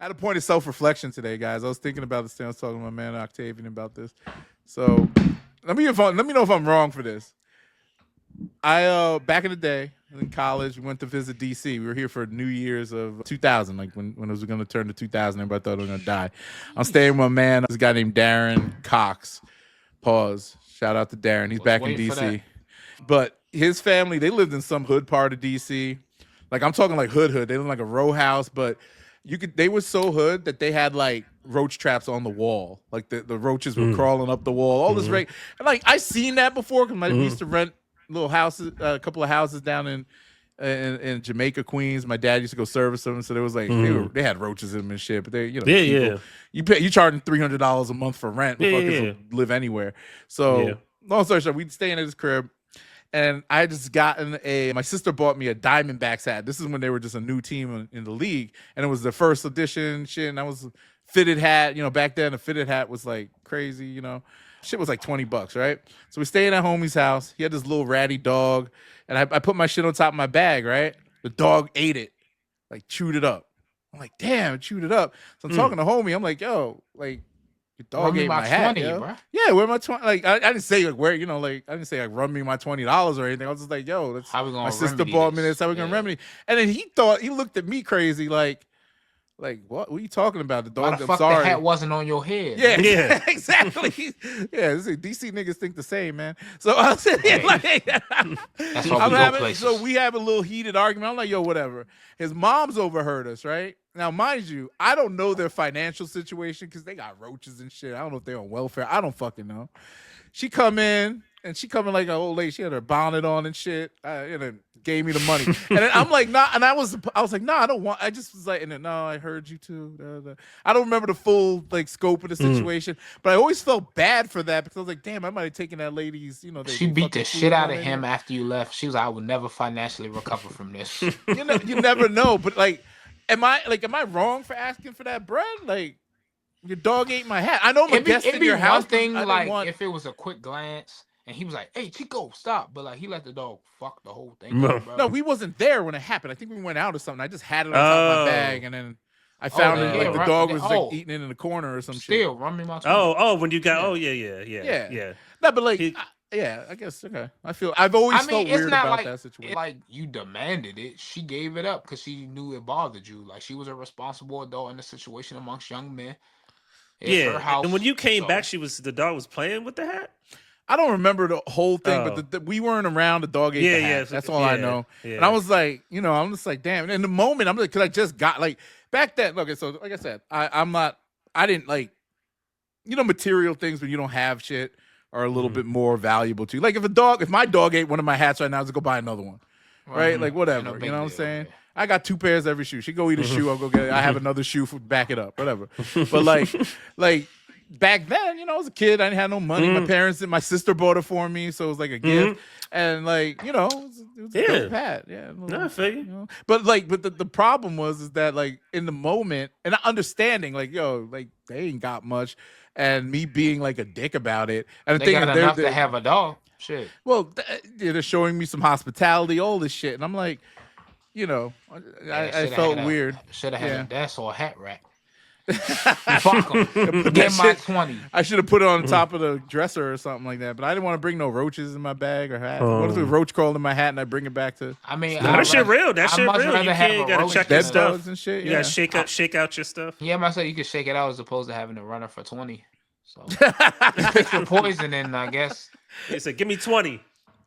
had a point of self-reflection today, guys. I was thinking about this thing. I was talking to my man Octavian about this. So let me know if I'm wrong for this. I back in the day in college, we went to visit DC. We were here for New Year's of 2000, like when it was going to turn to 2000. Everybody thought I was going to die. I'm staying with my man, this guy named Darren Cox. Pause. Shout out to Darren. He's back in DC. But his family, they lived in some hood part of DC. Like I'm talking like hood. They lived in like a row house, but they were so hood that they had like roach traps on the wall. Like the roaches were crawling up the wall. All this and like I seen that before because we used to rent little houses, a couple of houses down in Jamaica, Queens. My dad used to go service them, so there was like they had roaches in them and shit. But they, you charging $300 a month for rent. Fuckers will live anywhere. So long story short, we'd stay in his crib, and I just gotten my sister bought me a Diamondbacks hat. This is when they were just a new team in the league, and it was the first edition shit. And that was a fitted hat. Back then a fitted hat was like crazy. Shit was like $20, right? So we staying at homie's house. He had this little ratty dog, and I put my shit on top of my bag, right? The dog ate it, like chewed it up. I'm like, damn, it chewed it up. So I'm talking to homie. I'm like, yo, like your dog ate my hat, 20, yo. Bro. Yeah, where my 20? Like I didn't say like where, I didn't say like run me my $20 or anything. I was just like, yo, that's how we gonna my sister bought me this. How we gonna remedy? And then he looked at me crazy, like what are you talking about? The dog. Why the fuck the hat wasn't on your head? Yeah, exactly. DC niggas think the same, man. So I said, that's what so we have a little heated argument. I'm like, yo, whatever. His mom's overheard us, right? Now, mind you, I don't know their financial situation because they got roaches and shit. I don't know if they're on welfare. I don't fucking know. She come in. And she coming like an old lady. She had her bonnet on and shit. And then gave me the money. And then I'm like, nah. And I was like, nah, I don't want. I just was like, and then, no, I heard you too. I don't remember the full like scope of the situation, but I always felt bad for that because I was like, damn, I might have taken that lady's. She beat the shit out of him after you left. She was like, I will never financially recover from this. You never know. But like, am I wrong for asking for that bread? Like, your dog ate my hat. I know I'm a guest in your house. One thing, if it was a quick glance. And he was like, hey, Chico, stop. But like he let the dog fuck the whole thing up, bro. No, we wasn't there when it happened. I think we went out or something. I just had it on top of my bag, and then I found it like the dog was like eating it in the corner or some shit. Still, run me my 20. When you got yeah. No, but like I guess okay. I've always felt weird about that situation. Like you demanded it. She gave it up because she knew it bothered you. Like she was a responsible adult in the situation amongst young men. Her house, and when you came back, the dog was playing with the hat? I don't remember the whole thing, but we weren't around. The dog ate the hat. That's all I know. Yeah. And I was like, I'm just like, damn. And in the moment, I'm like, because I just got like back then. Okay, so like I said, I didn't like, material things when you don't have shit are a little bit more valuable to you. Like if my dog ate one of my hats right now, I was go buy another one, right? Like whatever. You know what I'm saying? Yeah. I got 2 pairs every shoe. She go eat a shoe. I'll go get it. I have another shoe for back it up. Whatever. But like. Back then, I was a kid. I didn't have no money. My parents and my sister bought it for me, so it was like a gift. And like, it was a dope hat. Yeah, I figure. But the problem is that like in the moment, and understanding like, yo, like they ain't got much, and me being like a dick about it, and they got enough to have a dog. Shit. Well, they're showing me some hospitality, all this shit, and I'm like, I felt weird. Should have had a desk or a hat rack. Fuck them. Get my 20. I should have put it on top of the dresser or something like that. But I didn't want to bring no roaches in my bag or hat. What if a roach crawled in my hat and I bring it back to? I mean, that shit real. That shit real. You gotta check your stuff and shit. You gotta shake out your stuff. Yeah, I said you can shake it out as opposed to having to run it for 20. So put your poison in, I guess. He said, "Give me 20."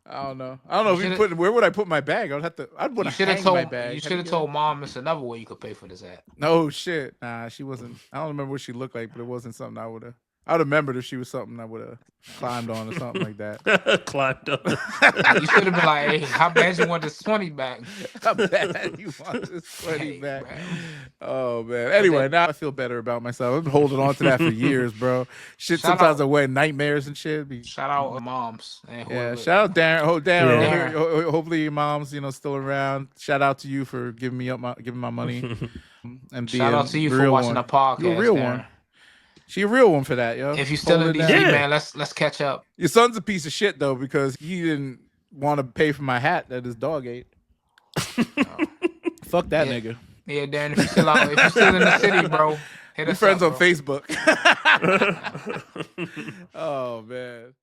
I don't know if you put. Where would I put my bag? I'd want to hang my bag. You should have told mom it's another way you could pay for this hat. No shit. Nah, she wasn't. I don't remember what she looked like, but it wasn't something I would have. I would have remembered if she was something I would have climbed on or something like that. Climbed on. You should have been like, hey, how bad you want this 20 back? How bad you want this 20 back? Bro. Oh, man. Anyway, now I feel better about myself. I've been holding on to that for years, bro. Shit, sometimes I wear nightmares and shit. Shout out to moms. Yeah, shout out Darren. Darren, hopefully your mom's, still around. Shout out to you for giving my money. And shout out to you for watching the podcast. You're a real one. She a real one for that, yo. If you're still in DC, man, let's catch up. Your son's a piece of shit though because he didn't want to pay for my hat that his dog ate. Fuck that nigga. Yeah, Darren, if you're still in the city, bro, hit We us friends up, on bro. Facebook. Oh man.